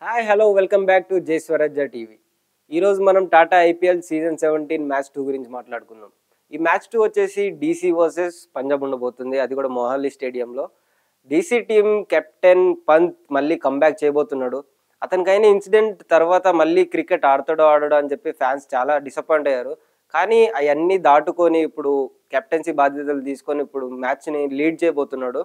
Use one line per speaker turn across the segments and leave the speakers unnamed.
Hi hello welcome back to జై స్వరాజ్య TV. ఈరోజు మనం టాటా ఐపీఎల్ సీజన్ 17 మ్యాచ్ 2 గురించి మాట్లాడుకుందాం. ఈ మ్యాచ్ 2 వచ్చేసి డీసీ వర్సెస్ పంజాబ్ ఉండబోతుంది. అది కూడా మొహాలీ స్టేడియంలో. డీసీ టీం కెప్టెన్ పంత్ మళ్ళీ కంబ్యాక్ చేయబోతున్నాడు. అతనికైన ఇన్సిడెంట్ తర్వాత మళ్ళీ క్రికెట్ ఆడతాడో ఆడడో అని చెప్పి ఫ్యాన్స్ చాలా డిసప్పాయింట్ అయ్యారు. కానీ అవన్నీ దాటుకొని ఇప్పుడు కెప్టెన్సీ బాధ్యతలు తీసుకొని ఇప్పుడు మ్యాచ్ని లీడ్ చేయబోతున్నాడు.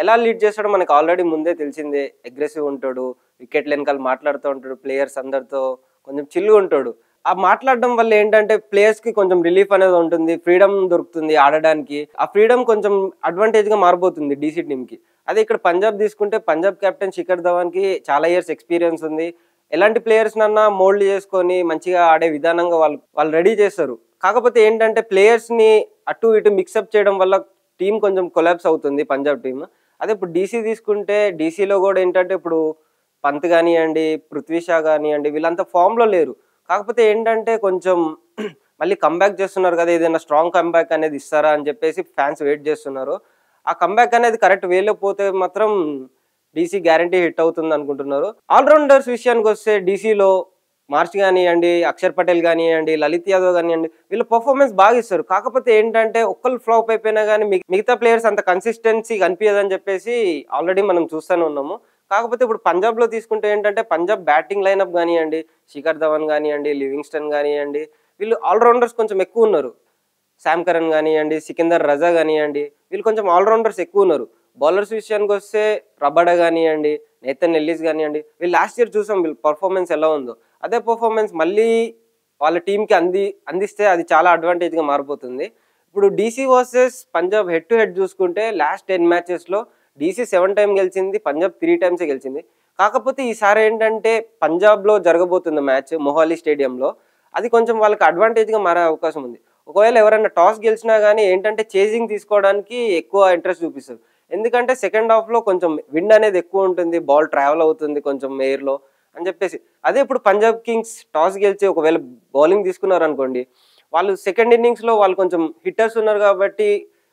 ఎలా లీడ్ చేస్తాడో మనకు ఆల్రెడీ ముందే తెలిసిందే. అగ్రెసివ్ ఉంటాడు, వికెట్ల వెనకాల మాట్లాడుతూ ఉంటాడు, ప్లేయర్స్ అందరితో కొంచెం చిల్లుగా ఉంటాడు. ఆ మాట్లాడడం వల్ల ఏంటంటే ప్లేయర్స్కి కొంచెం రిలీఫ్ అనేది ఉంటుంది, ఫ్రీడమ్ దొరుకుతుంది ఆడడానికి. ఆ ఫ్రీడమ్ కొంచెం అడ్వాంటేజ్గా మారబోతుంది డీసీ టీంకి. అదే ఇక్కడ పంజాబ్ తీసుకుంటే పంజాబ్ కెప్టెన్ శిఖర్ ధవన్కి చాలా ఇయర్స్ ఎక్స్పీరియన్స్ ఉంది. ఎలాంటి ప్లేయర్స్నన్నా మోల్డ్ చేసుకొని మంచిగా ఆడే విధానంగా వాళ్ళు రెడీ చేస్తారు. కాకపోతే ఏంటంటే ప్లేయర్స్ని అటు ఇటు మిక్సప్ చేయడం వల్ల టీం కొంచెం కొలాప్స్ అవుతుంది పంజాబ్ టీం. అదే ఇప్పుడు డీసీ తీసుకుంటే డీసీలో కూడా ఏంటంటే ఇప్పుడు పంత్ కానివ్వండి, పృథ్వీ షా కానివ్వండి, వీళ్ళంతా ఫామ్లో లేరు. కాకపోతే ఏంటంటే కొంచెం మళ్ళీ కంబ్యాక్ చేస్తున్నారు కదా, ఏదైనా స్ట్రాంగ్ కంబ్యాక్ అనేది ఇస్తారా అని చెప్పేసి ఫ్యాన్స్ వెయిట్ చేస్తున్నారు. ఆ కంబ్యాక్ అనేది కరెక్ట్ వేలో పోతే మాత్రం డీసీ గ్యారంటీ హిట్ అవుతుంది అనుకుంటున్నారు. ఆల్రౌండర్స్ విషయానికి వస్తే డీసీలో మార్చ్ కానివ్వండి, అక్షర్ పటేల్ కానివ్వండి, లలిత్ యాదవ్ కానివ్వండి, వీళ్ళ పర్ఫార్మెన్స్ బాగా ఇస్తారు. కాకపోతే ఏంటంటే ఒక్కళ్ళు ఫ్లాప్ అయిపోయినా కానీ మిగతా ప్లేయర్స్ అంత కన్సిస్టెన్సీ కనిపించదని చెప్పేసి ఆల్రెడీ మనం చూస్తూనే ఉన్నాము. కాకపోతే ఇప్పుడు పంజాబ్లో తీసుకుంటే ఏంటంటే పంజాబ్ బ్యాటింగ్ లైనప్ కానివ్వండి, శిఖర్ ధవన్ కానివ్వండి, లివింగ్స్టన్ కానివ్వండి, వీళ్ళు ఆల్రౌండర్స్ కొంచెం ఎక్కువ ఉన్నారు. శామ్ కరణ్ కానివ్వండి, సికిందర్ రజా కానివ్వండి, వీళ్ళు కొంచెం ఆల్రౌండర్స్ ఎక్కువ ఉన్నారు. బౌలర్స్ విషయానికి వస్తే రబాడా కానివ్వండి, నేతన్ ఎల్లిస్ కానివ్వండి, వీళ్ళు లాస్ట్ ఇయర్ చూసాం వీళ్ళ పర్ఫార్మెన్స్ ఎలా ఉందో. అదే పర్ఫార్మెన్స్ మళ్ళీ వాళ్ళ టీంకి అందిస్తే అది చాలా అడ్వాంటేజ్గా మారిపోతుంది. ఇప్పుడు DC versus Punjab head to head చూసుకుంటే లాస్ట్ 10 మ్యాచెస్లో డీసీ 7 టైమ్ గెలిచింది, పంజాబ్ 3 టైమ్సే గెలిచింది. కాకపోతే ఈసారి ఏంటంటే పంజాబ్లో జరగబోతుంది మ్యాచ్ మొహాలీ స్టేడియంలో. అది కొంచెం వాళ్ళకి అడ్వాంటేజ్గా మారే అవకాశం ఉంది. ఒకవేళ ఎవరైనా టాస్ గెలిచినా కానీ ఏంటంటే చేజింగ్ తీసుకోవడానికి ఎక్కువ ఇంట్రెస్ట్ చూపిస్తారు. ఎందుకంటే సెకండ్ హాఫ్లో కొంచెం విండ్ అనేది ఎక్కువ ఉంటుంది, బాల్ ట్రావెల్ అవుతుంది కొంచెం ఎయిర్లో అని చెప్పేసి. అదే ఇప్పుడు పంజాబ్ కింగ్స్ టాస్ గెలిచి ఒకవేళ బౌలింగ్ తీసుకున్నారు అనుకోండి, వాళ్ళు సెకండ్ ఇన్నింగ్స్లో వాళ్ళు కొంచెం హిట్టర్స్ ఉన్నారు కాబట్టి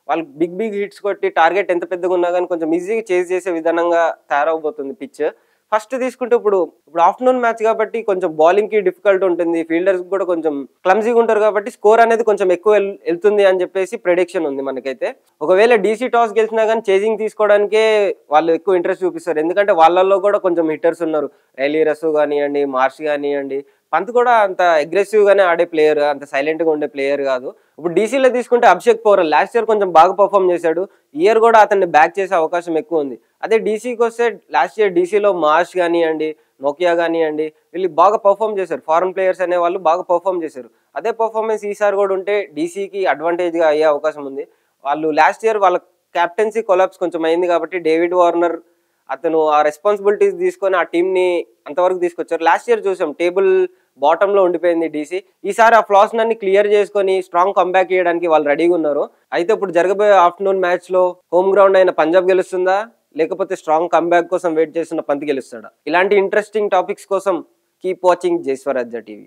వాళ్ళు బిగ్ హిట్స్ కొట్టి టార్గెట్ ఎంత పెద్దగా ఉన్నా కానీ కొంచెం ఈజీగా చేజ్ చేసే విధానంగా తయారవబోతుంది పిచ్. ఫస్ట్ తీసుకుంటే ఇప్పుడు ఆఫ్టర్నూన్ మ్యాచ్ కాబట్టి కొంచెం బౌలింగ్కి డిఫికల్ట్ ఉంటుంది, ఫీల్డర్స్ కూడా కొంచెం క్లమ్జీగా ఉంటారు కాబట్టి స్కోర్ అనేది కొంచెం ఎక్కువ వెళ్తుంది అని చెప్పేసి ప్రెడిక్షన్ ఉంది మనకైతే. ఒకవేళ డీసీ టాస్ గెలిచినా కానీ చేజింగ్ తీసుకోవడానికే వాళ్ళు ఎక్కువ ఇంట్రెస్ట్ చూపిస్తారు. ఎందుకంటే వాళ్ళల్లో కూడా కొంచెం హిట్టర్స్ ఉన్నారు, రైలీ రసు కానివ్వండి, మార్ష్ కానివ్వండి. పంత్ కూడా అంత అగ్రెసివ్గానే ఆడే ప్లేయర్, అంత సైలెంట్గా ఉండే ప్లేయర్ కాదు. ఇప్పుడు డీసీలో తీసుకుంటే అభిషేక్ పౌరల్ లాస్ట్ ఇయర్ కొంచెం బాగా పర్ఫామ్ చేశాడు. ఈ ఇయర్ కూడా అతన్ని బ్యాక్ చేసే అవకాశం ఎక్కువ ఉంది. అదే డీసీకి వస్తే లాస్ట్ ఇయర్ డీసీలో మార్ష్ కానివ్వండి, నోకియా కానివ్వండి, వీళ్ళు బాగా పర్ఫామ్ చేశారు. ఫారెన్ ప్లేయర్స్ అనే వాళ్ళు బాగా పర్ఫామ్ చేశారు. అదే పర్ఫార్మెన్స్ ఈసారి కూడా ఉంటే డీసీకి అడ్వాంటేజ్గా అయ్యే అవకాశం ఉంది. వాళ్ళు లాస్ట్ ఇయర్ వాళ్ళ క్యాప్టెన్సీ కొలాప్స్ కొంచెం అయింది కాబట్టి డేవిడ్ వార్నర్ అతను ఆ రెస్పాన్సిబిలిటీస్ తీసుకొని ఆ టీంని అంతవరకు తీసుకొచ్చారు. లాస్ట్ ఇయర్ చూసాం టేబుల్ బాటంలో ఉండిపోయింది డీసీ. ఈసారి ఆ ఫ్లాస్ అన్ని క్లియర్ చేసుకొని స్ట్రాంగ్ కంబ్యాక్ చేయడానికి వాళ్ళు రెడీగా ఉన్నారు. అయితే ఇప్పుడు జరగబోయే ఆఫ్టర్నూన్ మ్యాచ్లో హోమ్ గ్రౌండ్ అయిన పంజాబ్ గెలుస్తుందా, లేకపోతే స్ట్రాంగ్ కంబ్యాక్ కోసం వెయిట్ చేస్తున్న పంత్ గెలుస్తాడా? ఇలాంటి ఇంట్రెస్టింగ్ టాపిక్స్ కోసం కీప్ వాచింగ్ జై స్వరాజ్య టీవీ.